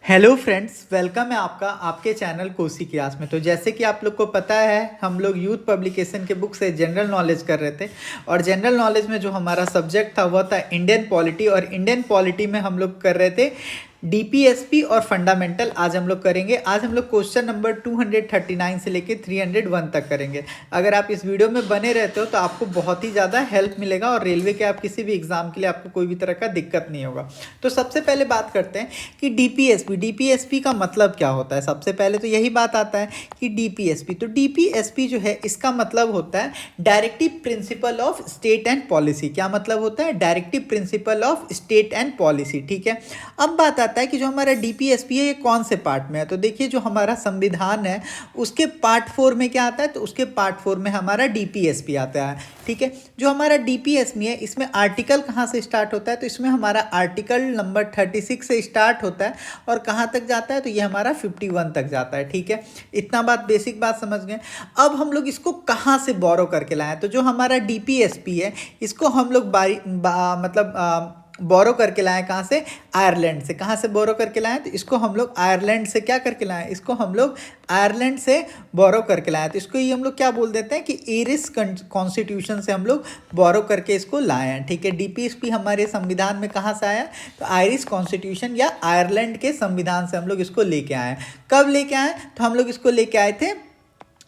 Hello friends, welcome है आपका आपके चैनल कोसी क्लास में। तो जैसे कि आप लोग को पता है, हम लोग यूथ पब्लिकेशन के बुक से जनरल नॉलेज कर रहे थे और जनरल नॉलेज में जो हमारा सब्जेक्ट था वह था इंडियन पॉलिटी। और इंडियन पॉलिटी में हम लोग कर रहे थे डीपीएसपी और फंडामेंटल। आज हम लोग करेंगे। आज हम लोग क्वेश्चन नंबर 239 से लेके 301 तक करेंगे। अगर आप इस वीडियो में बने रहते हो तो आपको बहुत ही ज़्यादा हेल्प मिलेगा और रेलवे के आप किसी भी एग्जाम के लिए आपको कोई भी तरह का दिक्कत नहीं होगा। तो सबसे पहले बात करते हैं कि डीपीएसपी का मतलब क्या होता है। सबसे पहले तो यही बात आता है कि डीपीएसपी, तो डीपीएसपी जो है इसका मतलब होता है directive principle of state and policy. क्या मतलब होता है? Directive principle of state and policy. ठीक है। अब बात आता है कि जो हमारा डीपीएसपी है ये कौन से पार्ट में है। तो देखिए, जो हमारा संविधान है उसके पार्ट 4 में क्या आता है, तो उसके पार्ट 4 में हमारा डीपीएसपी आता है। ठीक है। जो हमारा डीपीएसपी है इसमें आर्टिकल कहाँ से स्टार्ट होता है, तो इसमें हमारा आर्टिकल नंबर 36 से स्टार्ट होता है और कहाँ तक जाता है, तो ये हमारा 51 तक जाता है। ठीक है। इतना बात, बेसिक बात समझ गए। अब हम लोग इसको कहाँ से बोरो करके लाए, तो जो हमारा डीपीएसपी है इसको हम लोग बोरो करके लाए। कहाँ से? आयरलैंड से। कहाँ से बोरो करके लाए? तो इसको हम लोग आयरलैंड से क्या करके लाए, इसको हम लोग आयरलैंड से बोरो करके लाए। तो इसको ही हम लोग क्या बोल देते हैं कि ईरिश कॉन्स्टिट्यूशन से हम लोग बोरो करके इसको लाए हैं। ठीक है। डीपीएसपी हमारे संविधान में कहाँ से आया, तो आयरिश कॉन्स्टिट्यूशन या आयरलैंड के संविधान से हम लोग इसको लेके आए हैं। कब लेके आए? तो हम लोग इसको लेके आए थे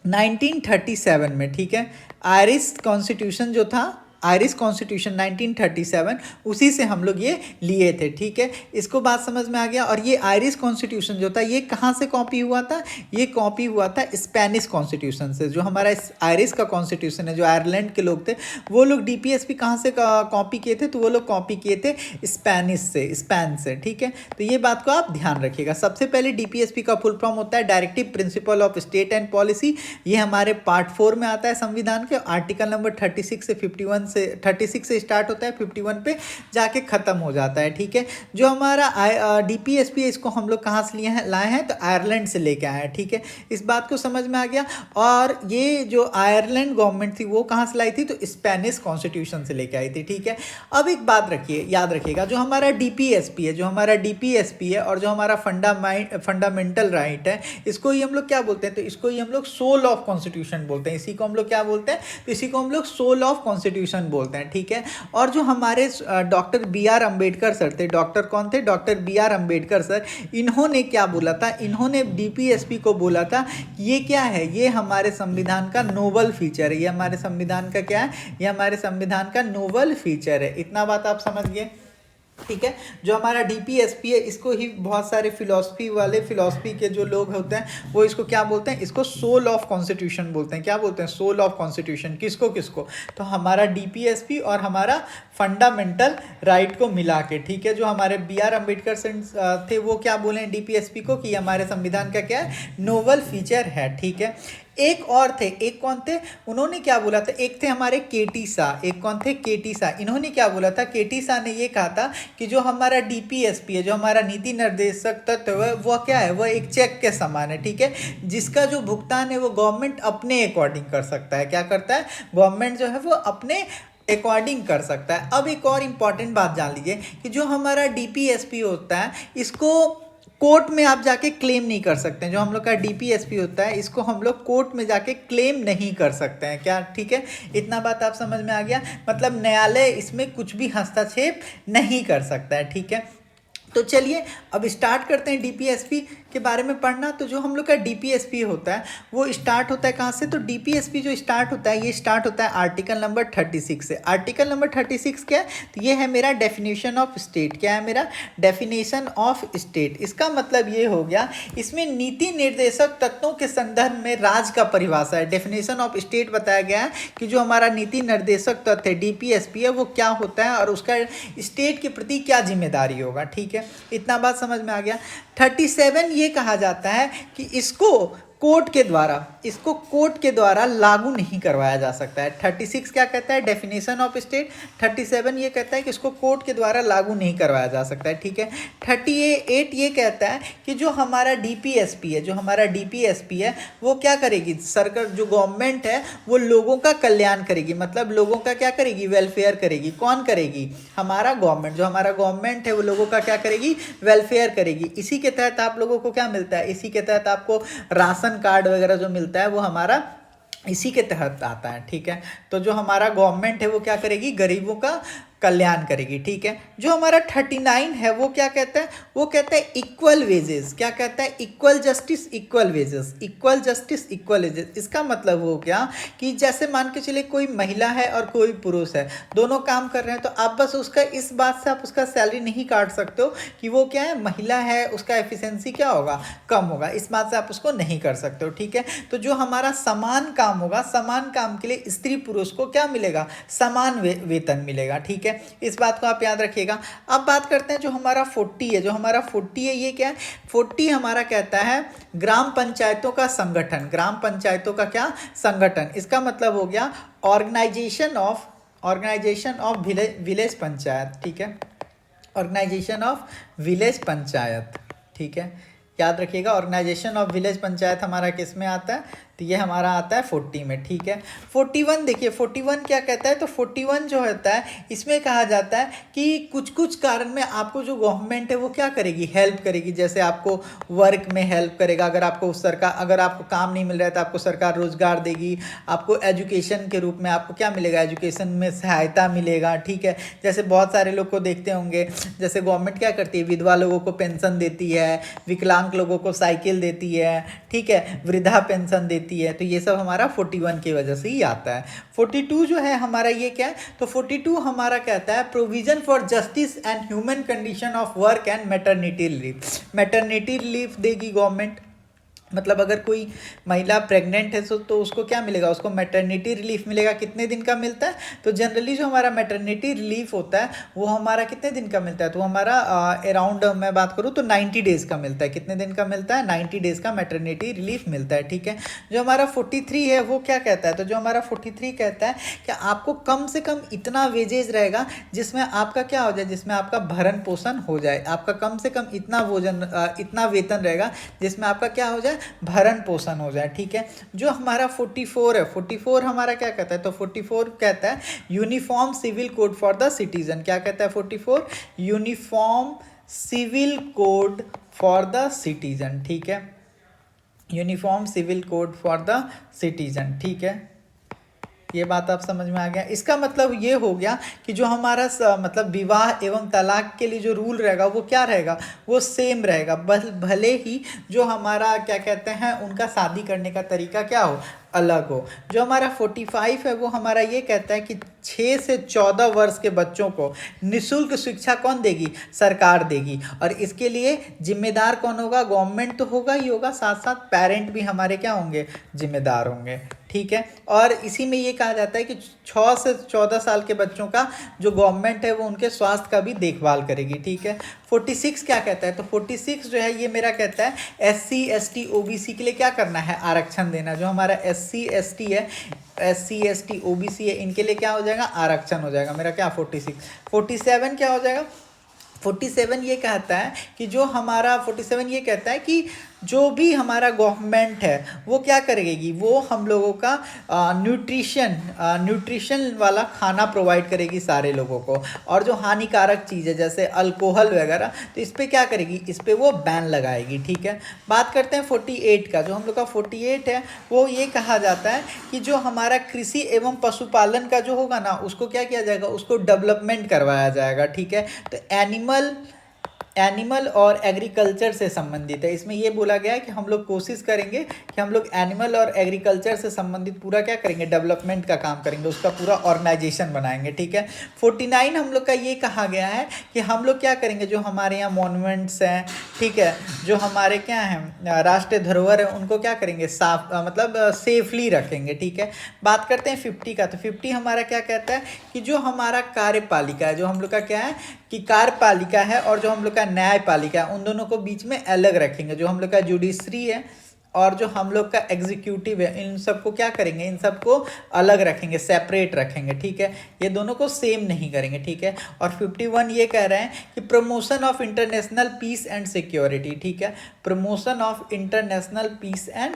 1937 में। ठीक है। आयरिश कॉन्स्टिट्यूशन जो था, आयरिश कॉन्स्टिट्यूशन 1937, उसी से हम लोग ये लिए थे। ठीक है। इसको बात समझ में आ गया। और ये आयरिश कॉन्स्टिट्यूशन जो था ये कहाँ से कॉपी हुआ था? ये कॉपी हुआ था स्पेनिश कॉन्स्टिट्यूशन से। जो हमारा आयरिश का कॉन्स्टिट्यूशन है, जो आयरलैंड के लोग थे वो लोग डीपीएसपी कहाँ से कॉपी किए थे, तो वो लोग कॉपी किए थे स्पेनिश से, स्पेन से। ठीक है। तो ये बात को आप ध्यान रखिएगा। सबसे पहले डीपीएसपी का फुल फॉर्म होता है directive principle of state and policy. ये हमारे पार्ट 4 में आता है संविधान के। आर्टिकल नंबर 36 से 51 से 36 से स्टार्ट होता है, 51 पे जाके खत्म हो जाता है। ठीक है। जो हमारा डीपीएसपी है इसको हम लोग कहाँ से लिए हैं, लाए हैं, तो आयरलैंड से लेके आए हैं। ठीक है। इस बात को समझ में आ गया। और ये जो आयरलैंड गवर्नमेंट थी वो कहाँ से लाई थी, तो स्पेनिश कॉन्स्टिट्यूशन से लेके आई थी। ठीक है। अब एक बात रखिए, याद रखिएगा, जो हमारा डीपीएसपी है, जो हमारा डीपीएसपी है और जो हमारा फंडामेंटल राइट है, इसको ही हम लोग क्या बोलते हैं, तो इसको ही हम लोग सोल ऑफ कॉन्स्टिट्यूशन बोलते हैं। इसी को हम लोग क्या बोलते हैं, तो इसी को हम लोग सोल ऑफ कॉन्स्टिट्यूशन बोलते हैं। ठीक है। और जो हमारे doctor B R Ambedkar sir थे, डॉक्टर कौन थे, doctor B R Ambedkar sir, इन्होंने क्या बोला था, इन्होंने डीपीएसपी को बोला था कि ये क्या है, ये हमारे संविधान का नोबल फीचर है। ये हमारे संविधान का क्या है, ये हमारे संविधान का नोबल फीचर है। इतना बात आप समझ गए। ठीक है। जो हमारा डीपीएसपी है इसको ही बहुत सारे फिलॉसफी के जो लोग होते हैं वो इसको क्या बोलते हैं, इसको सोल ऑफ कॉन्स्टिट्यूशन बोलते हैं। क्या बोलते हैं? Soul of constitution. किसको किसको? तो हमारा डीपीएसपी और हमारा फंडामेंटल राइट को मिला के। ठीक है। जो हमारे बी आर अम्बेडकर थे वो क्या बोले डीपीएसपी को कि हमारे संविधान का क्या है, नोबल फीचर है। ठीक है। एक और थे, एक कौन थे, उन्होंने क्या बोला था, एक थे हमारे केटी शाह। एक कौन थे? केटी शाह। इन्होंने क्या बोला था, केटी शाह ने ये कहा था कि जो हमारा डीपीएसपी है, जो हमारा नीति निर्देशक तत्व है, वह क्या है, वह एक चेक के समान है। ठीक है। जिसका जो भुगतान है वो गवर्नमेंट अपने अकॉर्डिंग कर सकता है। क्या करता है? गवर्नमेंट जो है वो अपने अकॉर्डिंग कर सकता है। अब एक और इम्पॉर्टेंट बात जान लीजिए कि जो हमारा डीपीएसपी होता है इसको कोर्ट में आप जाके क्लेम नहीं कर सकते हैं। जो हम लोग का डीपीएसपी होता है इसको हम लोग कोर्ट में जाके क्लेम नहीं कर सकते हैं। क्या? ठीक है। इतना बात आप समझ में आ गया। मतलब न्यायालय इसमें कुछ भी हस्तक्षेप नहीं कर सकता है। ठीक है। तो चलिए अब स्टार्ट करते हैं डीपीएसपी के बारे में पढ़ना। तो जो हम लोग का डीपीएसपी होता है वो स्टार्ट होता है कहाँ से, तो डीपीएसपी जो स्टार्ट होता है ये स्टार्ट होता है आर्टिकल नंबर 36 से। आर्टिकल नंबर 36 क्या है, तो ये है मेरा डेफिनेशन ऑफ स्टेट। क्या है मेरा? Definition of state. इसका मतलब ये हो गया, इसमें नीति निर्देशक तत्वों के संदर्भ में राज्य का परिभाषा है। डेफिनेशन ऑफ स्टेट बताया गया है कि जो हमारा नीति निर्देशक तत्व है डीपीएसपी है वो क्या होता है और उसका स्टेट के प्रति क्या जिम्मेदारी होगा। ठीक है। इतना बात समझ में आ गया। 37 ये कहा जाता है कि इसको कोर्ट के द्वारा, इसको कोर्ट के द्वारा लागू नहीं करवाया जा सकता है। 36 क्या कहता है, डेफिनेशन ऑफ स्टेट। 37 ये कहता है कि इसको कोर्ट के द्वारा लागू नहीं करवाया जा सकता है, ठीक है। 38 ये कहता है कि जो हमारा डीपीएसपी है, जो हमारा डीपीएसपी है वो क्या करेगी, सरकार जो गवर्नमेंट है वो लोगों का कल्याण करेगी, मतलब लोगों का क्या करेगी, वेलफेयर करेगी। कौन करेगी, हमारा गवर्नमेंट, जो हमारा गवर्नमेंट है वो लोगों का क्या करेगी, वेलफेयर करेगी। इसी के तहत आप लोगों को क्या मिलता है, इसी के तहत आपको राशन कार्ड वगैरह जो मिलता है वो हमारा इसी के तहत आता है, ठीक है। तो जो हमारा गवर्नमेंट है वो क्या करेगी, गरीबों का कल्याण करेगी, ठीक है। जो हमारा 39 है वो क्या कहता है, वो कहता है इक्वल वेजेस। क्या कहता है, equal justice equal wages, equal justice equal wages. इसका मतलब हो गया कि जैसे मान के चले कोई महिला है और कोई पुरुष है, दोनों काम कर रहे हैं, तो आप बस उसका इस बात से आप उसका सैलरी नहीं काट सकते हो कि वो क्या है, महिला है, उसका एफिशिएंसी क्या होगा, कम होगा, इस बात से आप उसको नहीं कर सकते हो, ठीक है। तो जो हमारा समान काम होगा, समान काम के लिए स्त्री पुरुष को क्या मिलेगा, समान वेतन मिलेगा, ठीक है। इस बात को आप याद रखिएगा। अब बात करते हैं जो हमारा 40 है, जो हमारा 40 है ये क्या है, 40 हमारा कहता है ग्राम पंचायतों का संगठन, ग्राम पंचायतों का क्या संगठन। इसका मतलब हो गया ऑर्गेनाइजेशन ऑफ विलेज पंचायत, ठीक है, ऑर्गेनाइजेशन ऑफ विलेज पंचायत, ठीक है। याद रखिएगा ऑर्गेनाइजेशन ऑफ विलेज पंचायत हमारा किस में आता है, तो ये हमारा आता है 40 में, ठीक है। 41 देखिए, 41 क्या कहता है, तो 41 जो होता है इसमें कहा जाता है कि कुछ कुछ कारण में आपको जो गवर्नमेंट है वो क्या करेगी, हेल्प करेगी। जैसे आपको वर्क में हेल्प करेगा, अगर आपको सरकार, अगर आपको काम नहीं मिल रहा है तो आपको सरकार रोजगार देगी। आपको एजुकेशन के रूप में आपको क्या मिलेगा, एजुकेशन में सहायता मिलेगा, ठीक है। जैसे बहुत सारे लोग को देखते होंगे, जैसे गवर्नमेंट क्या करती है, विधवा लोगों को पेंशन देती है, विकलांग लोगों को साइकिल देती है, ठीक है, वृद्धा पेंशन देती है। तो ये सब हमारा 41 की वजह से ही आता है। 42 जो है हमारा ये क्या है, तो 42 हमारा कहता है provision for justice and human condition of work and maternity leave. Maternity leave देगी गवर्नमेंट, मतलब अगर कोई महिला प्रेग्नेंट है तो उसको क्या मिलेगा, उसको मैटरनिटी रिलीफ मिलेगा। कितने दिन का मिलता है, तो जनरली जो हमारा मैटरनिटी रिलीफ होता है वो हमारा कितने दिन का मिलता है, तो हमारा अराउंड मैं बात करूँ तो 90 डेज़ का मिलता है। कितने दिन का मिलता है, 90 डेज़ का मैटरनिटी रिलीफ मिलता है, ठीक है। जो हमारा 43 है वो क्या कहता है, तो जो हमारा 43 कहता है कि आपको कम से कम इतना वेजेज रहेगा जिसमें आपका क्या हो जाए, जिसमें आपका भरण पोषण हो जाए। आपका कम से कम इतना इतना वेतन रहेगा जिसमें आपका क्या हो जाए, भरण पोषण हो जाए, ठीक है। जो हमारा 44 है, 44 हमारा क्या कहता है, तो 44 कहता है uniform civil code for the citizen. क्या कहता है 44, uniform civil code for the citizen, ठीक है, uniform civil code for the citizen, ठीक है। ये बात आप समझ में आ गया। इसका मतलब ये हो गया कि जो हमारा मतलब विवाह एवं तलाक के लिए जो रूल रहेगा वो क्या रहेगा, वो सेम रहेगा, भले ही जो हमारा क्या कहते हैं उनका शादी करने का तरीका क्या हो, अलग हो। जो हमारा 45 है वो हमारा ये कहता है कि 6 से 14 वर्ष के बच्चों को निःशुल्क शिक्षा कौन देगी, सरकार देगी। और इसके लिए जिम्मेदार कौन होगा, गवर्नमेंट तो होगा ही होगा, साथ साथ पेरेंट भी हमारे क्या होंगे, जिम्मेदार होंगे, ठीक है। और इसी में ये कहा जाता है कि 6 से 14 साल के बच्चों का जो गवर्नमेंट है वो उनके स्वास्थ्य का भी देखभाल करेगी, ठीक है। 46 क्या कहता है, तो 46 जो है ये मेरा कहता है SC ST OBC के लिए क्या करना है, आरक्षण देना। जो हमारा SC ST है, SC ST OBC है, इनके लिए क्या हो जाएगा, आरक्षण हो जाएगा मेरा क्या 46। 47 क्या हो जाएगा, 47 ये कहता है कि जो हमारा 47 ये कहता है कि जो भी हमारा गवर्नमेंट है वो क्या करेगी, वो हम लोगों का न्यूट्रिशन वाला खाना प्रोवाइड करेगी सारे लोगों को। और जो हानिकारक चीज़ है जैसे अल्कोहल वगैरह, तो इस पर क्या करेगी, इस पर वो बैन लगाएगी, ठीक है। बात करते हैं 48 का। जो हम लोग का 48 है वो ये कहा जाता है कि जो हमारा कृषि एवं पशुपालन का जो होगा ना, उसको क्या किया जाएगा, उसको डेवलपमेंट करवाया जाएगा, ठीक है। तो एनिमल और एग्रीकल्चर से संबंधित है। इसमें ये बोला गया है कि हम लोग कोशिश करेंगे कि हम लोग एनिमल और एग्रीकल्चर से संबंधित पूरा क्या करेंगे, डेवलपमेंट का काम करेंगे, उसका पूरा ऑर्गेनाइजेशन बनाएंगे, ठीक है। 49 हम लोग का ये कहा गया है कि हम लोग क्या करेंगे, जो हमारे यहाँ मॉन्यूमेंट्स हैं, ठीक है, जो हमारे क्या हैं राष्ट्रीय धरोहर है, उनको क्या करेंगे, साफ मतलब सेफली रखेंगे, ठीक है। बात करते हैं 50 का। तो 50 हमारा क्या कहता है कि जो हमारा कार्यपालिका है, जो हम लोग का क्या है कि कार्यपालिका है और जो हम लोग का न्यायपालिका है, उन दोनों को बीच में अलग रखेंगे। जो हम लोग का जुडिशरी है और जो हम लोग का एग्जीक्यूटिव है, इन सबको क्या करेंगे, इन सबको अलग रखेंगे, सेपरेट रखेंगे, ठीक है। ये दोनों को सेम नहीं करेंगे, ठीक है। और 51 ये कह रहे हैं कि promotion of international peace and security, ठीक है, promotion of international peace and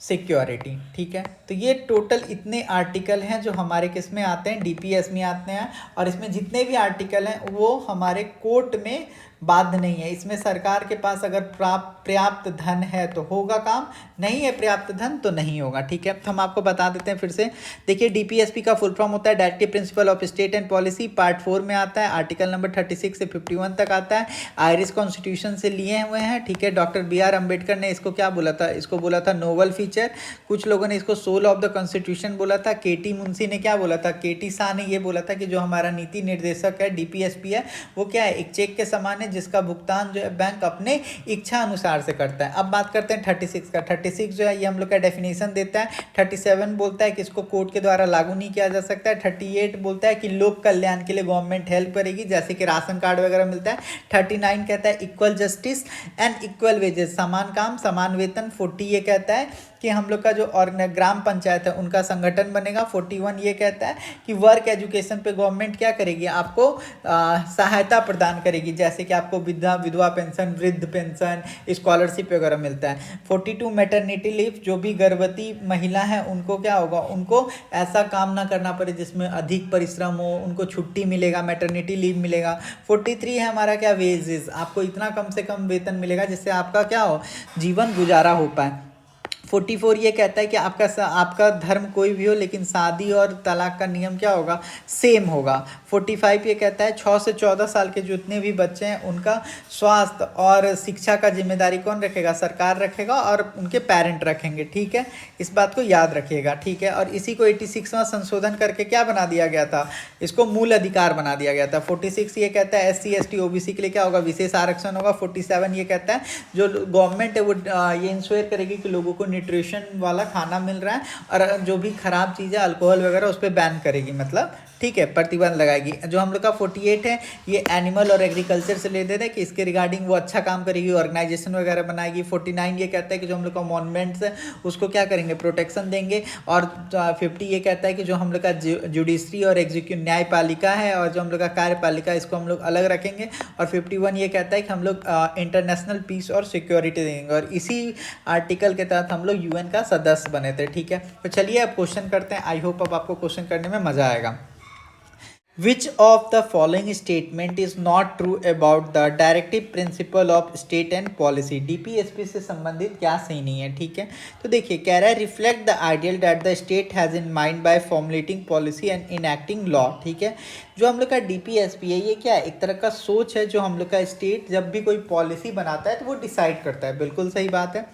security, ठीक है। तो ये टोटल इतने आर्टिकल हैं जो हमारे किस में आते हैं, डीपीएस में आते हैं। और इसमें जितने भी आर्टिकल हैं वो हमारे कोर्ट में बाध्य नहीं है। इसमें सरकार के पास अगर पर्याप्त धन है तो होगा काम, नहीं है पर्याप्त धन तो नहीं होगा, ठीक है। तो हम आपको बता देते हैं फिर से। देखिए डीपीएसपी का फुल फॉर्म होता है directive principle of state and policy, part 4 में आता है, आर्टिकल नंबर 36 से 51 तक आता है, आयरिश कॉन्स्टिट्यूशन से लिए हुए हैं, ठीक है। डॉक्टर BR अम्बेडकर ने इसको क्या बोला था, इसको बोला था नोवल फीचर, कुछ लोगों ने इसको सोल ऑफ द कॉन्स्टिट्यूशन बोला था। KT मुंशी ने क्या बोला था, KT शाह ने ये बोला था कि जो हमारा नीति निर्देशक है डीपीएसपी है वो क्या है, एक चेक के समान है जिसका भुगतान जो है बैंक अपने इच्छा अनुसार से करता है। अब बात करते हैं 36 का। 36 जो है ये हम लोग का डेफिनेशन देता है। 37 बोलता है कि इसको कोर्ट के द्वारा लागू नहीं किया जा सकता है। 38 बोलता है कि लोक कल्याण के लिए गवर्नमेंट हेल्प करेगी, जैसे कि राशन कार्ड वगैरह मिलता है। 39 कहता है equal justice and equal wages, समान काम समान वेतन। 40 ये कहता है कि हम लोग का जो ग्राम पंचायत है उनका संगठन बनेगा। 41 ये कहता है कि वर्क एजुकेशन पे गवर्नमेंट क्या करेगी, आपको सहायता प्रदान करेगी, जैसे कि आपको विधवा पेंशन, वृद्ध पेंशन, स्कॉलरशिप वगैरह मिलता है। 42 मैटरनिटी लीव, जो भी गर्भवती महिला है उनको क्या होगा, उनको ऐसा काम ना करना पड़े जिसमें अधिक परिश्रम हो, उनको छुट्टी मिलेगा, मैटरनिटी लीव मिलेगा। 43 है हमारा क्या, वेजेस, आपको इतना कम से कम वेतन मिलेगा जिससे आपका क्या हो, जीवन गुजारा हो पाए। 44 ये कहता है कि आपका धर्म कोई भी हो लेकिन शादी और तलाक का नियम क्या होगा, सेम होगा। 45 ये कहता है 6 से 14 साल के जितने भी बच्चे हैं उनका स्वास्थ्य और शिक्षा का जिम्मेदारी कौन रखेगा, सरकार रखेगा और उनके पेरेंट रखेंगे, ठीक है। इस बात को याद रखिएगा, ठीक है। और इसी को 86वां संशोधन करके क्या बना दिया गया था, इसको मूल अधिकार बना दिया गया था। 46 ये कहता है SC ST OBC के लिए क्या होगा, विशेष आरक्षण होगा। 47 ये कहता है जो गवर्नमेंट है वो ये इंश्योर करेगी कि लोगों को न्यूट्रिशन वाला खाना मिल रहा है, और जो भी खराब चीज़ें अल्कोहल वगैरह उस पर बैन करेगी, मतलब ठीक है, प्रतिबंध लगाएगी। जो हम लोग का 48 है ये एनिमल और एग्रीकल्चर से लेते थे कि इसके रिगार्डिंग वो अच्छा काम करेगी, ऑर्गेनाइजेशन वगैरह बनाएगी। 49 ये कहता है कि जो हम लोग का मॉन्यूमेंट्स है उसको क्या करेंगे, प्रोटेक्शन देंगे। और 50 ये कहता है कि जो हम लोग का जुडिशरी और एग्जीक्यूटिव न्यायपालिका है और जो हम लोग का कार्यपालिका इसको हम लोग अलग रखेंगे। और 51 ये कहता है कि हम लोग इंटरनेशनल पीस और सिक्योरिटी देंगे, और इसी आर्टिकल के तहत हम लोग UN का सदस्य बने थे, ठीक है। तो चलिए अब क्वेश्चन करते हैं। आई होप अब आपको क्वेश्चन करने में मजा आएगा। Which of the following statement is not true about the directive principle of state and policy? DPSP से संबंधित क्या सही नहीं है, ठीक है। तो देखिए कह रहा है reflect the ideal that the state has in mind by formulating policy and enacting law, ठीक है। जो हम लोग का DPSP है ये क्या है, एक तरह का सोच है जो हम लोग का स्टेट जब भी कोई पॉलिसी बनाता है तो वो डिसाइड करता है, बिल्कुल सही बात है।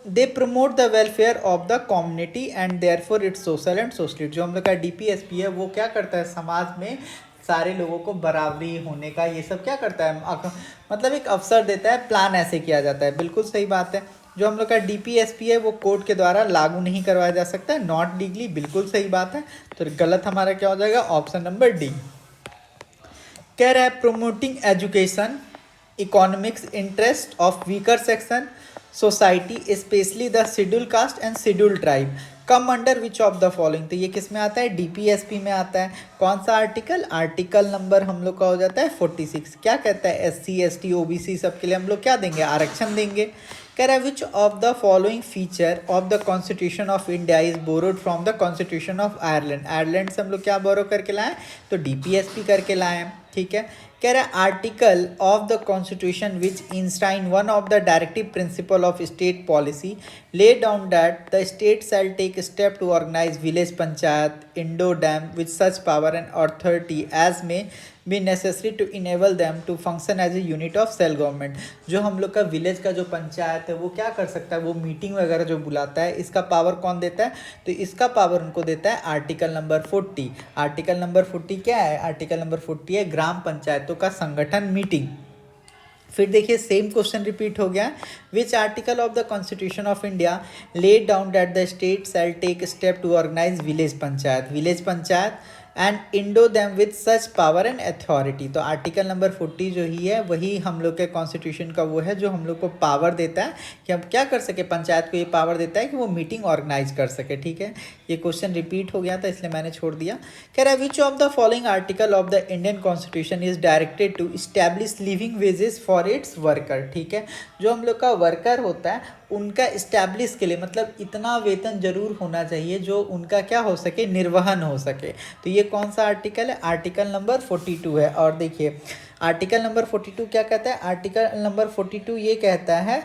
They promote the welfare of the community and therefore its social and sociality। जो हम लोग का DPSP है वो क्या करता है, समाज में सारे लोगों को बराबरी होने का ये सब क्या करता है, मतलब एक अवसर देता है, प्लान ऐसे किया जाता है, बिल्कुल सही बात है। जो हम लोग का DPSP है वो कोर्ट के द्वारा लागू नहीं करवाया जा सकता है, नॉट लीगली, बिल्कुल सही बात है। तो गलत हमारा क्या हो जाएगा, ऑप्शन नंबर डी। कह रहा है promoting education economics interest of weaker section society specially the schedule caste and schedule tribe come under which of the following. तो ये किस में आता है, DPSP में आता है। कौन सा आर्टिकल, आर्टिकल नंबर हम लोग का हो जाता है 46। क्या कहता है, SC ST OBC सबके लिए हम लोग क्या देंगे, आरक्षण देंगे। कह रहा है which of the following feature of the constitution of India is borrowed from the constitution of Ireland. Ireland से हम लोग क्या बोरो करके लाएं, तो DPSP करके लाएं, ठीक है। कह रहा है article of the constitution which enshrine one of the directive principle of state policy lay down that the state shall take step to organise village panchayat endow them with such power and authority as may be necessary to enable them to function as a unit of self government. जो हम लोग का village का जो पंचायत है वो क्या कर सकता है, वो मीटिंग वगैरह जो बुलाता है, इसका पावर कौन देता है, तो इसका पावर उनको देता है आर्टिकल नंबर 40। आर्टिकल नंबर 40 क्या है, आर्टिकल नंबर 40 है ग्राम पंचायतों का संगठन मीटिंग। फिर देखिए सेम क्वेश्चन रिपीट हो गया, which article of the constitution of India laid down that the state shall take step to organise village panchayat. Village panchayat and endow them with such power and authority. तो article number 40 जो ही है वही हम लोग के constitution का वो है जो हम लोग को पावर देता है कि हम क्या कर सके, पंचायत को ये पावर देता है कि वो मीटिंग ऑर्गेनाइज कर सके। ठीक है, ये क्वेश्चन रिपीट हो गया था इसलिए मैंने छोड़ दिया। कह रहा है which of the following article of the Indian constitution is directed to establish living wages for its worker. ठीक है, जो हम लोग का वर्कर होता है उनका इस्टेब्लिश के लिए, मतलब इतना वेतन जरूर होना चाहिए जो उनका क्या हो सके, निर्वहन हो सके। तो ये कौन सा आर्टिकल है, आर्टिकल नंबर 42 है। और देखिए आर्टिकल नंबर 42 क्या कहता है, आर्टिकल नंबर 42 ये कहता है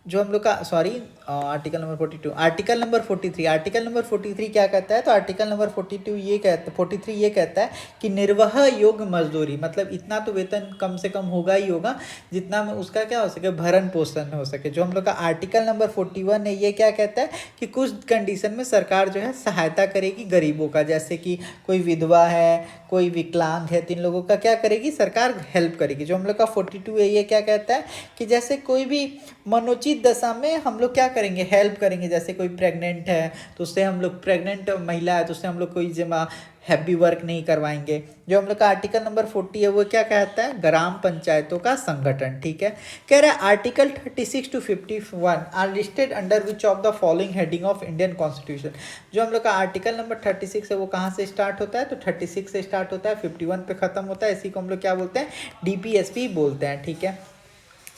जो हम लोग का, sorry article number 42, article number 43, article number 43 क्या कहता है, तो आर्टिकल नंबर 42 ये कहता है, 43 ये कहता है कि निर्वाह योग्य मजदूरी, मतलब इतना तो वेतन कम से कम होगा ही होगा जितना में उसका क्या हो सके, भरण पोषण हो सके। जो हम लोग का आर्टिकल नंबर 41 है ये क्या कहता है कि कुछ कंडीशन में सरकार जो है सहायता करेगी गरीबों का, जैसे कि कोई विधवा है, कोई विकलांग है, तो इन लोगों का क्या करेगी सरकार, हेल्प करेगी। जो हम लोग का 42 है ये क्या कहता है कि जैसे कोई भी मनोचित दशा में हम लोग क्या करेंगे, हेल्प करेंगे। जैसे कोई प्रेग्नेंट है तो उससे हम लोग, प्रेग्नेंट महिला है तो उससे हम लोग कोई जमा हैवी वर्क नहीं करवाएंगे। जो हम लोग का आर्टिकल नंबर 40 है वो क्या कहता है, ग्राम पंचायतों का संगठन। ठीक है, कह रहा है article 36 to 51 are listed under which of the following heading of Indian constitution. जो हम लोग का आर्टिकल नंबर 36 है वो कहाँ से स्टार्ट होता है, तो 36 से स्टार्ट होता है, 51 पे खत्म होता है। इसी को हम लोग क्या बोलते हैं, DPSP बोलते हैं। ठीक है,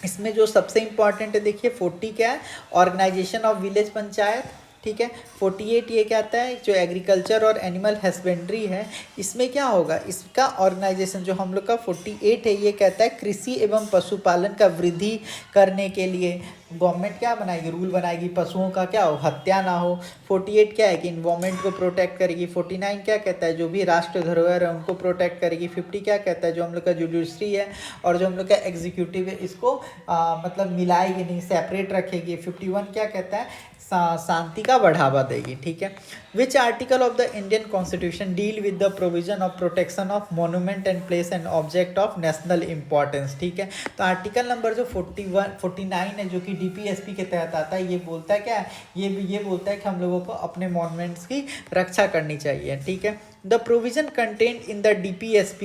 इसमें जो सबसे इंपॉर्टेंट है देखिए 40 क्या है, ऑर्गेनाइजेशन ऑफ विलेज पंचायत। ठीक है, 48 ये क्या आता है, जो एग्रीकल्चर और एनिमल हस्बेंड्री है इसमें क्या होगा, इसका ऑर्गेनाइजेशन जो हम लोग का 48 है ये कहता है कृषि एवं पशुपालन का वृद्धि करने के लिए गवर्नमेंट क्या बनाएगी, रूल बनाएगी, पशुओं का क्या हो, हत्या ना हो। 48 क्या है कि इन्वायरमेंट को प्रोटेक्ट करेगी। 49 क्या कहता है, जो भी राष्ट्र धरोहर है उनको प्रोटेक्ट करेगी। 50 क्या कहता है, जो हम लोग का जुडिशरी है और जो हम लोग का एग्जीक्यूटिव है इसको मतलब मिलाएगी नहीं, सेपरेट रखेगी। 51 क्या कहता है, शांति का बढ़ावा देगी। ठीक है, which article of the Indian constitution deal with the provision of protection of monument and place and object of national importance. ठीक है, तो आर्टिकल नंबर जो 49 है जो कि DPSP के तहत आता है, ये बोलता है क्या, ये बोलता है कि हम लोगों को अपने मॉन्यूमेंट्स की रक्षा करनी चाहिए। ठीक है, the provision content in the DPSP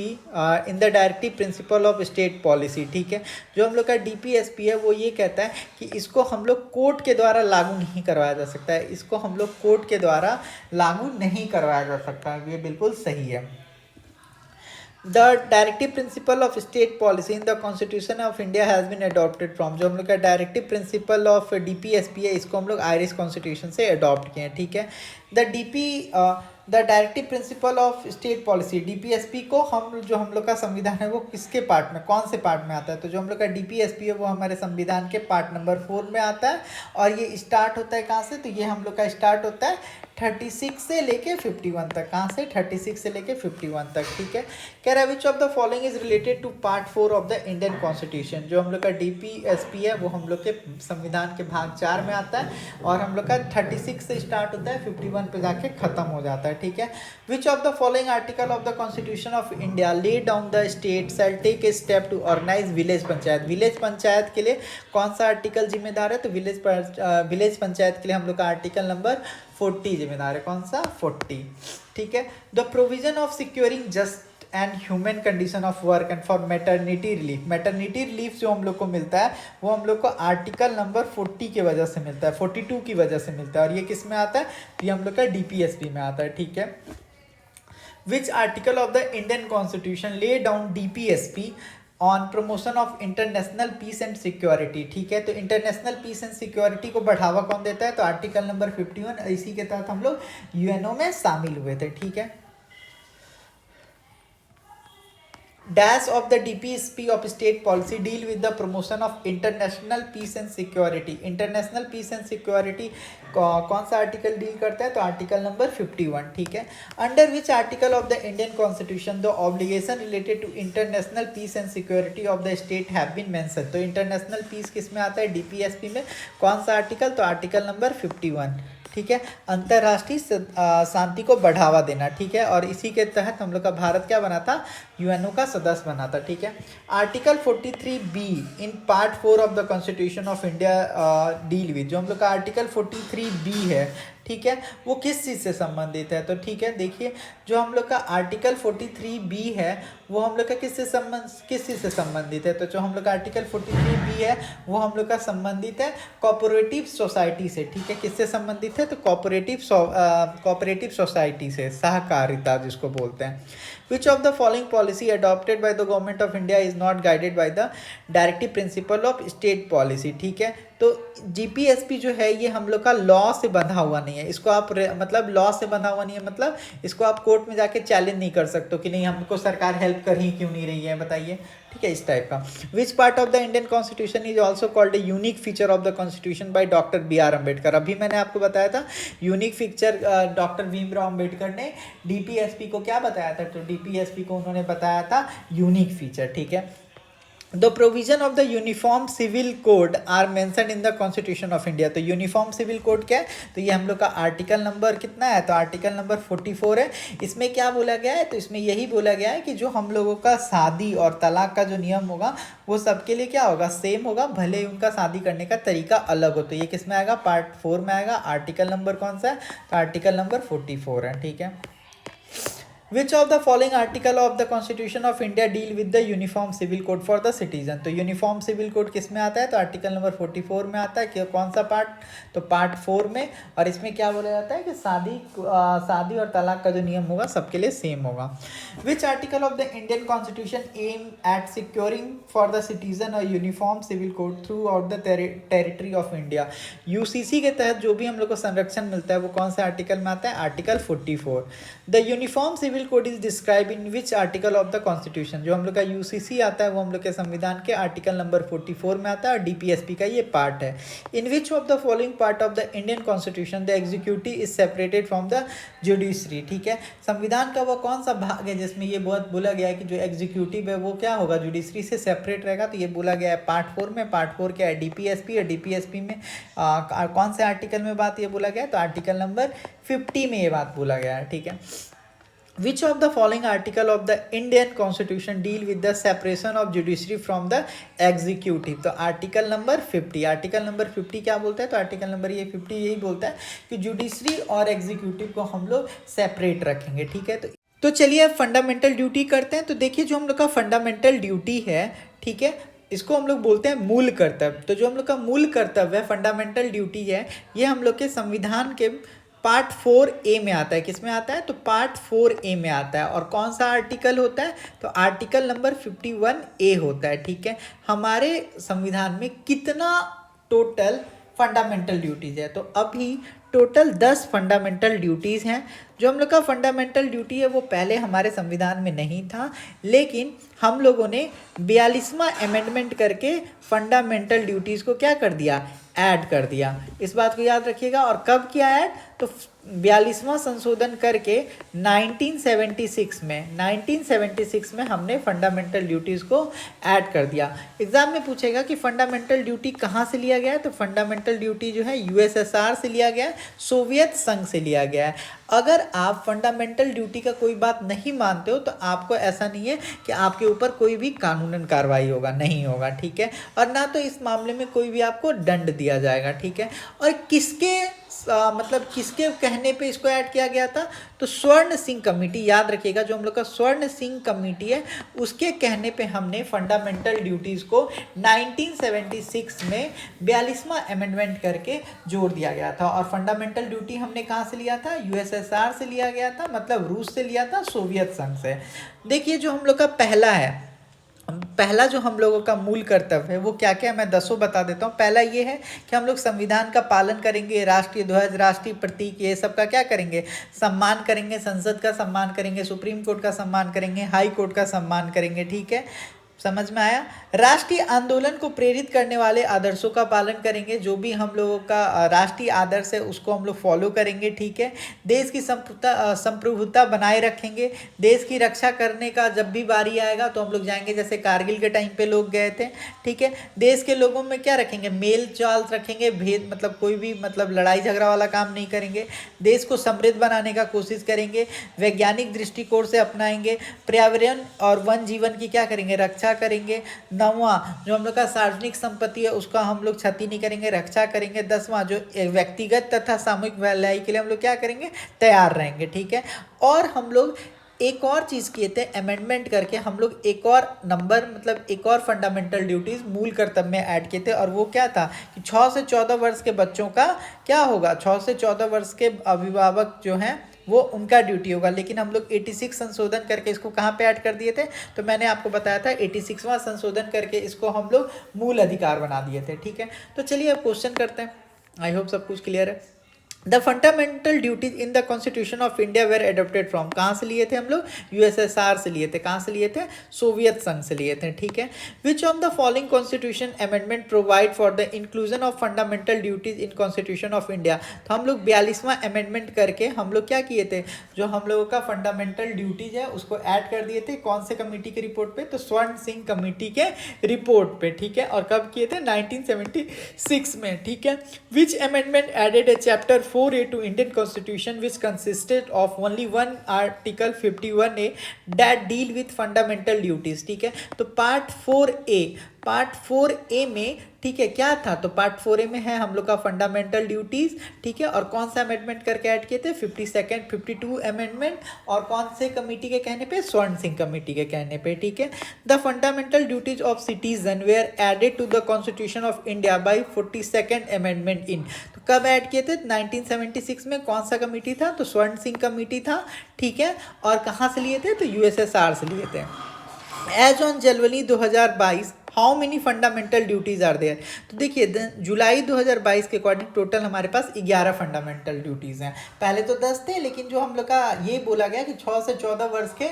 in the directive principle of state policy. ठीक है, जो हम लोग का DPSP है वो ये कहता है कि इसको हम लोग कोर्ट के द्वारा लागू नहीं करवाया जा सकता है, इसको हम लोग कोर्ट के द्वारा लागू नहीं करवाया जा सकता है, ये बिल्कुल सही है। The directive principle of state policy in the constitution of India has been adopted from. जो हम लोग का डायरेक्टिव प्रिंसिपल ऑफ DPSP है इसको हम लोग आयरिश कॉन्स्टिट्यूशन से अडॉप्ट किए हैं। ठीक है, the directive principle of state policy DPSP को हम लोग का संविधान है वो किसके पार्ट में, कौन से पार्ट में आता है, तो जो हम लोग का DPSP है वो हमारे संविधान के पार्ट नंबर 4 में आता है। और ये स्टार्ट होता है कहाँ से, तो ये हम लोग का स्टार्ट होता है 36 से लेके 51 तक। कहाँ से, 36 से लेके 51 तक। ठीक है, कह रहा है which of the following is related to part 4 of the Indian constitution. जो हम लोग का DPSP है वो हम लोग के संविधान के भाग 4 में आता है और हम लोग का 36 से स्टार्ट होता है, 51 पे जाके खत्म हो जाता है। ठीक है, which of the following article of the constitution of India lay down the state shall take a step to organise village panchayat. Village panchayat के लिए कौन सा आर्टिकल जिम्मेदार है, तो विलेज पंचायत के लिए हम लोग का आर्टिकल नंबर 40 जिम्मेदार है। कौन सा, 40। ठीक है, the provision of securing just and human condition of work and for maternity relief. Maternity relief जो हम लोग को मिलता है वो हम लोग को आर्टिकल नंबर 40 की वजह से मिलता है, 42 की वजह से मिलता है। और ये किस में आता है, ये हम लोग का DPSP में आता है। ठीक है, which article of the Indian constitution lay down DPSP on promotion of international peace and security. ठीक है, तो इंटरनेशनल पीस एंड सिक्योरिटी को बढ़ावा कौन देता है, तो आर्टिकल नंबर 51, इसी के तहत हम लोग UNO में शामिल हुए थे। ठीक है, dash of the DPSP of state policy deal with the promotion of international peace and security. International peace and security कौन सा आर्टिकल डील करता है, तो आर्टिकल नंबर 51। ठीक है, under which article of the Indian constitution the obligation related to international peace and security of the state have been mention. तो international peace किस में आता है, DPSP में। कौन सा आर्टिकल, तो आर्टिकल नंबर 51। ठीक है, अंतर्राष्ट्रीय शांति को बढ़ावा देना। ठीक है, और इसी के तहत हम लोग का भारत क्या बना था, UNO का सदस्य बना था। ठीक है, article 43B in part 4 of the constitution of India deal with. जो हम लोग का आर्टिकल 43B है ठीक है, वो किस चीज़ से संबंधित है। तो ठीक है, देखिए जो हम लोग का आर्टिकल 43B है वो हम लोग का किस चीज़ से संबंधित है। तो जो हम लोग का आर्टिकल 43B है वो हम लोग का संबंधित है कोऑपरेटिव सोसाइटी से। ठीक है, किससे संबंधित है, तो कोऑपरेटिव सोसाइटी से, सहकारिता जिसको बोलते हैं। Which of the following policy adopted by the government of India is not guided by the directive principle of state policy. ठीक है, तो जीपीएसपी जो है ये हम लोग का लॉ से बंधा हुआ नहीं है, इसको आप मतलब लॉ से बंधा हुआ नहीं है, मतलब इसको आप कोर्ट में जाके चैलेंज नहीं कर सकते कि नहीं हमको सरकार हेल्प कर ही क्यों नहीं रही है, बताइए। ठीक है, इस टाइप का। Which part of the Indian constitution is also called a unique feature of the constitution by doctor B.R. Ambedkar. अभी मैंने आपको बताया था unique feature doctor Bhimrao Ambedkar ने डीपीएसपी को क्या बताया था, तो डीपीएसपी को उन्होंने बताया था यूनिक फीचर। ठीक है, the provision of the uniform civil code are mentioned in the constitution of India. तो यूनिफॉर्म सिविल कोड क्या है, तो ये हम लोग का आर्टिकल नंबर कितना है, तो आर्टिकल नंबर 44 है। इसमें क्या बोला गया है, तो इसमें यही बोला गया है कि जो हम लोगों का शादी और तलाक का जो नियम होगा वो सबके लिए क्या होगा, सेम होगा, भले ही उनका शादी करने का तरीका अलग हो। तो ये किस में आएगा, पार्ट 4 में आएगा। आर्टिकल नंबर कौन सा है, तो आर्टिकल नंबर 44 है। ठीक है, Which of the following article of the Constitution of India deal with the uniform civil code for the citizen। तो यूनिफॉर्म सिविल कोड किस में आता है, तो आर्टिकल नंबर 44 में आता है। कि कौन सा पार्ट, तो पार्ट 4 में। और इसमें क्या बोला जाता है कि शादी और तलाक का जो नियम होगा सबके लिए सेम होगा। Which article of the Indian constitution aim at securing for the citizen और uniform civil code throughout the territory of India. UCC के तहत जो भी हम लोग को संरक्षण मिलता है वो कौन से आर्टिकल में आता है, article 44। The uniform civil code is describe in which article of the constitution. जो हम लोग का यूसीसी आता है वो हम लोग के संविधान के आर्टिकल नंबर 44 में आता है, और डीपीएसपी का ये पार्ट है। In which of the following part of the Indian constitution the executive is separated from the judiciary. ठीक है, संविधान का वो कौन सा भाग है जिसमें ये बहुत बोला गया है कि जो एग्जीक्यूटिव है वो क्या होगा, जुडिशरी से सेपरेट रहेगा। तो ये बोला गया है पार्ट 4 में। पार्ट 4 क्या है, डीपीएसपी, और डीपीएसपी में कौन से आर्टिकल में बात ये बोला गया है, तो आर्टिकल नंबर 50 में ये बात बोला गया है। ठीक है, Which of the following article of the Indian Constitution deal with the separation of judiciary from the executive। तो आर्टिकल नंबर 50, आर्टिकल नंबर 50 क्या बोलता है, तो आर्टिकल नंबर ये 50 यही बोलता है कि जुडिशरी और एग्जीक्यूटिव को हम लोग सेपरेट रखेंगे। ठीक है, तो चलिए अब फंडामेंटल ड्यूटी करते हैं। तो देखिए जो हम लोग का फंडामेंटल ड्यूटी है, ठीक है, इसको हम लोग बोलते हैं मूल कर्तव्य। तो जो हम लोग का मूल कर्तव्य है, फंडामेंटल ड्यूटी है, ये हम लोग के संविधान के पार्ट 4A में आता है। किस में आता है, तो पार्ट 4A में आता है। और कौन सा आर्टिकल होता है, तो आर्टिकल नंबर 51A होता है। ठीक है, हमारे संविधान में कितना टोटल फंडामेंटल ड्यूटीज़ है, तो अभी टोटल 10 फंडामेंटल ड्यूटीज़ हैं। जो हम लोग का फंडामेंटल ड्यूटी है वो पहले हमारे संविधान में नहीं था, लेकिन हम लोगों ने 42वां अमेंडमेंट करके फंडामेंटल ड्यूटीज़ को क्या कर दिया, ऐड कर दिया। इस बात को याद रखिएगा। और कब किया ऐड, तो 42वां संशोधन करके 1976 में हमने फंडामेंटल ड्यूटीज़ को ऐड कर दिया। एग्जाम में पूछेगा कि फंडामेंटल ड्यूटी कहाँ से लिया गया है, तो फंडामेंटल ड्यूटी जो है यूएसएसआर से लिया गया है, सोवियत संघ से लिया गया है। अगर आप फंडामेंटल ड्यूटी का कोई बात नहीं मानते हो तो आपको ऐसा नहीं है कि आपके ऊपर कोई भी कानूनन कार्रवाई होगा, नहीं होगा। ठीक है, और ना तो इस मामले में कोई भी आपको दंड दिया जाएगा। ठीक है, और किसके कहने पे इसको ऐड किया गया था, तो स्वर्ण सिंह कमेटी, याद रखिएगा, जो हम लोग का स्वर्ण सिंह कमेटी है उसके कहने पे हमने फंडामेंटल ड्यूटीज़ को 1976 में 42वां अमेंडमेंट करके जोड़ दिया गया था। और फंडामेंटल ड्यूटी हमने कहाँ से लिया था, यूएसएसआर से लिया गया था, मतलब रूस से लिया था, सोवियत संघ से। देखिए जो हम लोग का पहला जो हम लोगों का मूल कर्तव्य है वो क्या क्या है, मैं 10 बता देता हूँ। पहला ये है कि हम लोग संविधान का पालन करेंगे, राष्ट्रीय ध्वज, राष्ट्रीय प्रतीक, ये सब का क्या करेंगे, सम्मान करेंगे, संसद का सम्मान करेंगे, सुप्रीम कोर्ट का सम्मान करेंगे, हाई कोर्ट का सम्मान करेंगे। ठीक है, समझ में आया। राष्ट्रीय आंदोलन को प्रेरित करने वाले आदर्शों का पालन करेंगे, जो भी हम लोगों का राष्ट्रीय आदर्श है उसको हम लोग फॉलो करेंगे। ठीक है, देश की संप्रभुता बनाए रखेंगे, देश की रक्षा करने का जब भी बारी आएगा तो हम लोग जाएंगे, जैसे कारगिल के टाइम पे लोग गए थे। ठीक है, देश के लोगों में क्या रखेंगे, मेल चाल रखेंगे, भेद मतलब कोई भी मतलब लड़ाई झगड़ा वाला काम नहीं करेंगे, देश को समृद्ध बनाने का कोशिश करेंगे, वैज्ञानिक दृष्टिकोण से अपनाएंगे, पर्यावरण और वन जीवन की क्या करेंगे, रक्षा रक्षा करेंगे। 9वां जो हम लोग का सार्वजनिक संपत्ति है उसका हम लोग क्षति नहीं करेंगे, रक्षा करेंगे। 10वां जो व्यक्तिगत तथा सामूहिक भलाई के लिए हम लोग क्या करेंगे, तैयार रहेंगे, ठीक है। और हम लोग एक और चीज़ किए थे, अमेंडमेंट करके हम लोग एक और नंबर मतलब एक और फंडामेंटल ड्यूटीज़ मूल कर्तव्य में ऐड किए थे, और वो क्या था कि 6 से 14 वर्ष के बच्चों का क्या होगा, 6 से 14 वर्ष के अभिभावक जो हैं वो उनका ड्यूटी होगा। लेकिन हम लोग 86 संशोधन करके इसको कहाँ पे ऐड कर दिए थे, तो मैंने आपको बताया था 86वां संशोधन करके इसको हम लोग मूल अधिकार बना दिए थे, ठीक है। तो चलिए अब क्वेश्चन करते हैं। आई होप सब कुछ क्लियर है। The fundamental duties in the constitution of India were adopted from, कहाँ से लिए थे हम लोग, यूएसएसआर से लिए थे। कहाँ से लिए थे, सोवियत संघ से लिए थे, ठीक है। Which of the following constitution amendment provide for the inclusion of fundamental duties in constitution of India. तो हम लोग 42वां अमेंडमेंट करके हम लोग क्या किए थे, जो हम लोगों का फंडामेंटल ड्यूटीज है उसको ऐड कर दिए थे। कौन से कमेटी के रिपोर्ट पे, तो स्वर्ण सिंह कमेटी के रिपोर्ट पे, ठीक है। और कब किए थे, 1976 में, ठीक है। Which amendment added a chapter 4A to Indian Constitution which consisted of only one article 51A that deal with fundamental duties, ठीक है। तो पार्ट 4A में, ठीक है, क्या था, तो पार्ट 4A में है हम लोग का फंडामेंटल ड्यूटीज, ठीक है। और कौन सा अमेंडमेंट करके ऐड किए थे, 52 अमेंडमेंट, और कौन से कमेटी के कहने पे, स्वर्ण सिंह कमेटी के कहने पे, ठीक है। The fundamental duties of citizen were added to the constitution of India by 42nd amendment in, तो कब ऐड किए थे, 1976 में। कौन सा कमेटी था, तो स्वर्ण सिंह कमेटी था, ठीक है। और कहाँ से लिए थे, तो यूएसएसआर से लिए थे। As on January 2022 how many fundamental duties are there, तो देखिए जुलाई 2022 के अकॉर्डिंग टोटल हमारे पास 11 फंडामेंटल ड्यूटीज हैं। पहले तो 10 थे, लेकिन जो हम लोग का ये बोला गया कि 6 से 14 वर्ष के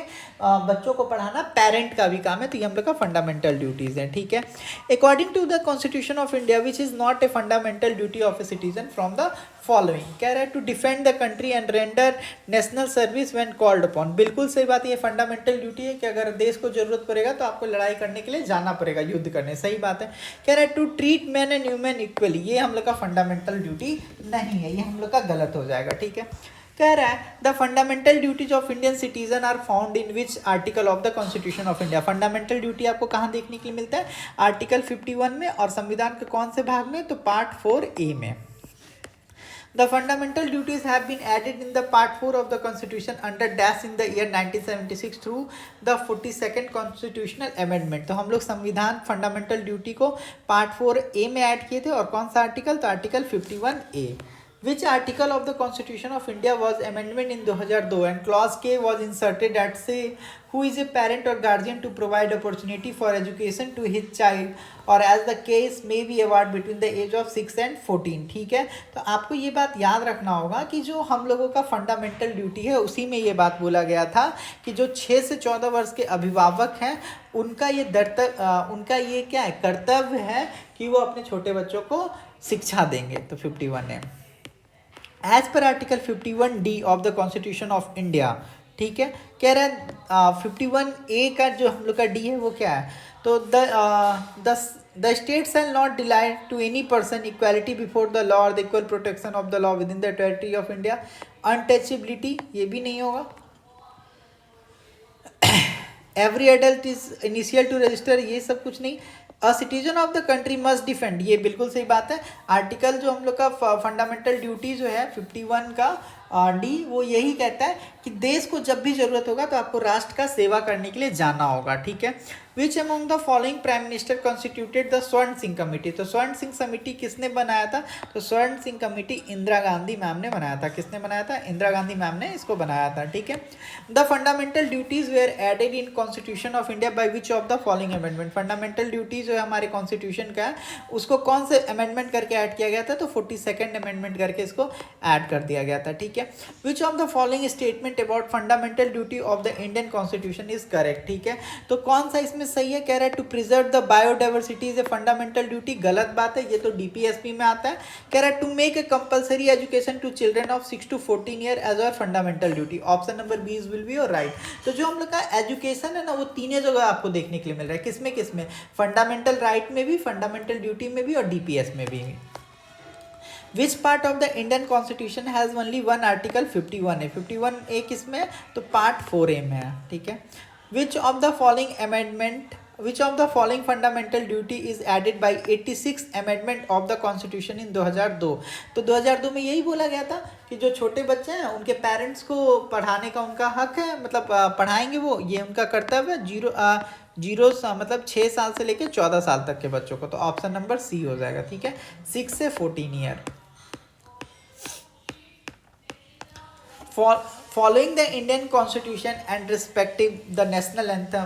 बच्चों को पढ़ाना पेरेंट का भी काम है, तो ये हम लोग का फंडामेंटल ड्यूटीज हैं, ठीक है। According to the constitution of India which is not a fundamental duty of a citizen from the following, कह रहा है to defend the country and render national service when called upon. बिल्कुल सही बात है, ये फंडामेंटल ड्यूटी है कि अगर देश को जरूरत पड़ेगा तो आपको लड़ाई करने के लिए जाना पड़ेगा, युद्ध करने, सही बात है। कह रहा है to treat man and human equally, ये हम लोग का फंडामेंटल ड्यूटी नहीं है, ये हम लोग का गलत हो जाएगा, ठीक है। कह रहा है the fundamental duties of Indian citizen are found in which article of the constitution of India. Fundamental duty आपको कहाँ देखने के लिए मिलता है, आर्टिकल 51 में, और संविधान के कौन से भाग में, तो पार्ट 4A में। The fundamental duties have been added in the Part 4 of the Constitution under dash in the year 1976 through the 42nd Constitutional Amendment। तो हम लोग संविधान फंडामेंटल ड्यूटी को पार्ट 4A में ऐड किए थे, और कौन सा आर्टिकल, तो article 51A। Which article of the Constitution of India was amendment in 2002 and clause K was inserted that say who is a parent or guardian to provide opportunity for education to his child or as the case may be award between the age of 6 and 14, ठीक है। तो आपको ये बात याद रखना होगा कि जो हम लोगों का फंडामेंटल ड्यूटी है उसी में ये बात बोला गया था कि जो 6 से 14 वर्ष के अभिभावक हैं उनका ये उनका ये क्या है, कर्तव्य है कि वो अपने छोटे बच्चों को शिक्षा देंगे। तो 51 है as per article 51D of the constitution of India, ठीक है। कह रहा है 51A का जो हम लोग का D है वो क्या है, तो the state shall not deny to any person equality before the law और the equal protection of the law within the territory of India. Untouchability ये भी नहीं होगा। Every adult is initial to register, ये सब कुछ नहीं। A citizen of the country must defend, ये बिल्कुल सही बात है। आर्टिकल जो हम लोग का फंडामेंटल ड्यूटी जो है 51 का D वो यही कहता है कि देश को जब भी जरूरत होगा तो आपको राष्ट्र का सेवा करने के लिए जाना होगा, ठीक है। Which among the following prime minister constituted the स्वर्ण सिंह कमेटी, तो स्वर्ण सिंह समिति किसने बनाया था, तो स्वर्ण सिंह कमेटी इंदिरा गांधी मैम ने बनाया था। किसने बनाया था, इंदिरा गांधी मैम ने इसको बनाया था, ठीक है। The fundamental duties were added in constitution of India by which of the following amendment. Fundamental duties जो है हमारे कॉन्स्टिट्यूशन का है उसको कौन से अमेंडमेंट करके ऐड किया गया था, तो 42nd अमेंडमेंट करके इसको ऐड कर दिया गया था, ठीक है। Which of the following statement about fundamental duty of the Indian constitution is correct, ठीक है। तो कौन सा इसमें सही है, कह रहा है to preserve the biodiversity is a fundamental duty, गलत बात है, ये तो DPSP में आता है। कह रहा है to make a compulsory education to children of 6 to 14 year as a fundamental duty, option number B will be your right. तो जो हम लोग का एजुकेशन है ना वो तीनों जगह आपको देखने के लिए मिल रहा है, किसमें किसमें, फंडामेंटल राइट में भी, फंडामेंटल ड्यूटी में भी, और DPS में भी। Which part of the Indian constitution has only one article 51A, 51A किसमें, तो पार्ट 4A में है, ठीक है। Which of the following amendment which of the following fundamental duty is added by 86 amendment of the constitution in 2002। तो 2002 में यही बोला गया था कि जो छोटे बच्चे हैं उनके पेरेंट्स को पढ़ाने का उनका हक है, मतलब पढ़ाएंगे वो, ये उनका कर्तव्य है। मतलब 6 साल से लेकर 14 साल तक के बच्चों को। तो ऑप्शन नंबर सी हो जाएगा, ठीक है, 6 से 14 year. Following the Indian Constitution and respecting the national anthem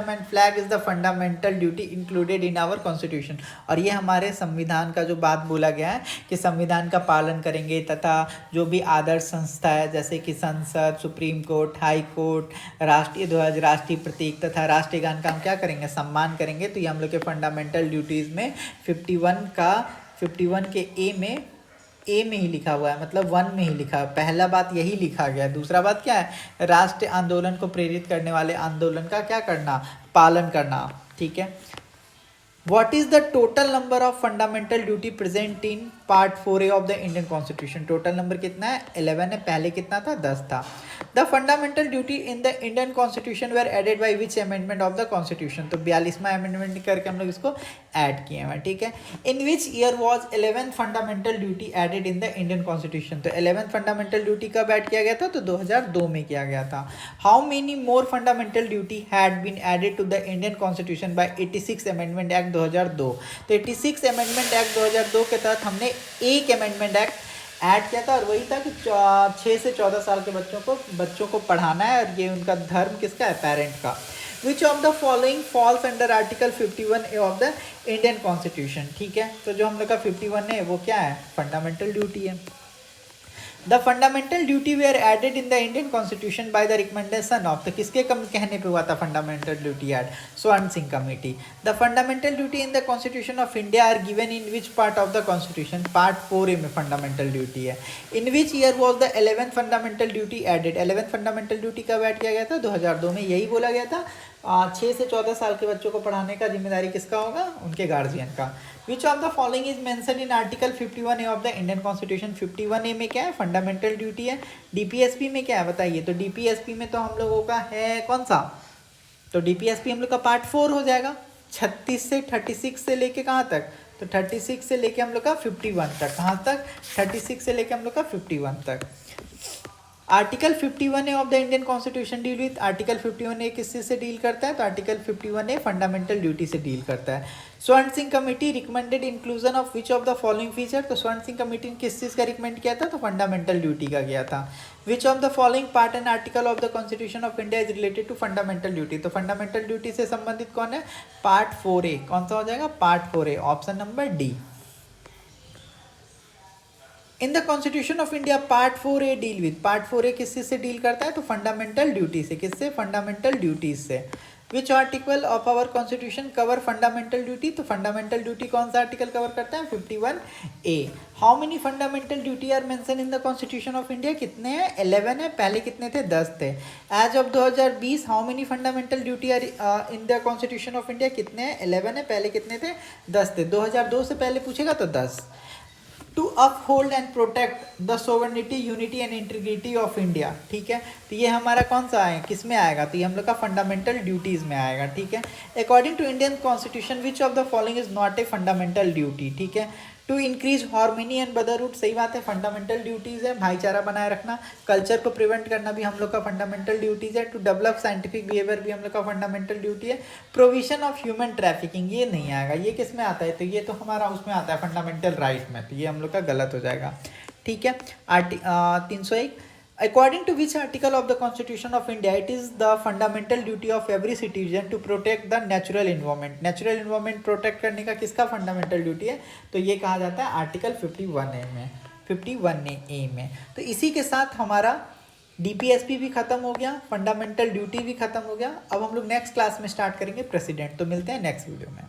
and flag is the fundamental duty included in our constitution। और ये हमारे संविधान का जो बात बोला गया है कि संविधान का पालन करेंगे तथा जो भी आदर्श संस्था है जैसे कि संसद, सुप्रीम कोर्ट, हाई कोर्ट, राष्ट्रीय ध्वज, राष्ट्रीय प्रतीक तथा राष्ट्रीय गान का हम क्या करेंगे, सम्मान करेंगे। तो ये हम लोग के फंडामेंटल ड्यूटीज़ में 51 के ए में ही लिखा हुआ है, मतलब 1 में ही लिखा है। पहला बात यही लिखा गया है। दूसरा बात क्या है, राष्ट्रीय आंदोलन को प्रेरित करने वाले आंदोलन का क्या करना, पालन करना, ठीक है। What is the total number of fundamental duty present in Part 4A of the Indian Constitution? Total number कितना है, 11 है। पहले कितना था, 10 था। The fundamental duty in the Indian Constitution were added by which amendment of the Constitution? तो 42वां amendment करके हम लोग इसको ऐड किए हैं, ठीक है। In which year was 11th fundamental duty added in the Indian Constitution? तो 11th fundamental duty कब ऐड किया गया था, तो 2002 में किया गया था। How many more fundamental duty had been added to the Indian Constitution by 86 Amendment Act 2002? तो 86 Amendment Act 2002 के तहत हमने एक अमेंडमेंट एक्ट ऐड किया था और वही था कि 6 से 14 साल के बच्चों को पढ़ाना है, और ये उनका धर्म किसका है, पेरेंट का। विच of the following falls under article 51A of the Indian constitution, ठीक है। तो जो हम लोग का 51 है वो क्या है, फंडामेंटल ड्यूटी है। The fundamental duty were added in the Indian Constitution by the recommendation of, तो किसके कहने पे हुआ था fundamental duty add, स्वर्ण Singh committee. The fundamental duty in the Constitution of India are given in which part of the Constitution? Part 4A में fundamental duty है। In which year was the 11th fundamental duty added? 11th fundamental duty कब add किया गया था, 2002 में। यही बोला गया था 6 से 14 साल के बच्चों को पढ़ाने का जिम्मेदारी किसका होगा, उनके गार्जियन का। विच of the following is mention in article 51A of the Indian constitution? 51A में क्या है, फंडामेंटल ड्यूटी है। डीपीएसपी में क्या है बताइए, तो डीपीएसपी में तो हम लोगों का है कौन सा, तो डीपीएसपी हम लोग का पार्ट 4 हो जाएगा। 36 से 36 से लेके कहाँ तक, तो 36 से लेके हम लोग का 51 तक। कहाँ तक, 36 से लेके हम लोग का 51 तक। Article 51A of the Indian constitution deal with, article 51A किस चीज से डील करता है, तो आर्टिकल 51A फंडामेंटल ड्यूटी से डील करता है। स्वर्ण Singh committee recommended inclusion of which of the following feature? तो स्वर्ण सिंह कमेटी ने किस चीज का रिकमेंड किया था, तो फंडामेंटल ड्यूटी का किया था। Which of the following part and article of the constitution of India is related to fundamental duty? तो फंडामेंटल ड्यूटी से संबंधित कौन है, पार्ट 4A। कौन सा हो जाएगा, part 4A, option number D. In the constitution of India part 4A deal with, part 4A किस चीज से डील करता है, तो फंडामेंटल ड्यूटी से। किससे, फंडामेंटल ड्यूटीज से। Which article of our constitution cover fundamental duty? तो फंडामेंटल ड्यूटी कौन सा आर्टिकल कवर करता है, 51A। How many fundamental duty are mention in the constitution of India? कितने हैं, 11 है। पहले कितने थे, 10 थे। As of 2020 how many fundamental duty are in the constitution of India? कितने हैं, 11 है। पहले कितने थे, 10 थे। 2002 से पहले पूछेगा तो 10। To uphold and protect the sovereignty, unity and integrity of India, ठीक है। तो ये हमारा कौन सा है, किस में आएगा, तो ये हम लोग का फंडामेंटल ड्यूटीज में आएगा, ठीक है। According to Indian constitution which of the following is not a fundamental duty, ठीक है। To increase harmony and brotherhood, सही बात है, फंडामेंटल ड्यूटीज है। भाईचारा बनाए रखना, कल्चर को प्रिवेंट करना भी हम लोग का फंडामेंटल ड्यूटीज है। टू डेवलप साइंटिफिक बिहेवियर भी हम लोग का फंडामेंटल ड्यूटी है। प्रोविजन ऑफ ह्यूमन ट्रैफिकिंग, ये नहीं आएगा। ये किस में आता है, तो ये तो हमारा उसमें आता है फंडामेंटल राइट में, तो ये हम लोग का गलत हो जाएगा, ठीक है। 301 According to which article of the Constitution of India it is the fundamental duty of every citizen to protect the natural environment? Natural environment protect करने का किसका fundamental duty है, तो ये कहा जाता है आर्टिकल 51A में, 51A में। तो इसी के साथ हमारा डीपीएसपी भी खत्म हो गया, फंडामेंटल ड्यूटी भी खत्म हो गया। अब हम लोग नेक्स्ट क्लास में स्टार्ट करेंगे प्रेसिडेंट। तो मिलते हैं नेक्स्ट वीडियो में।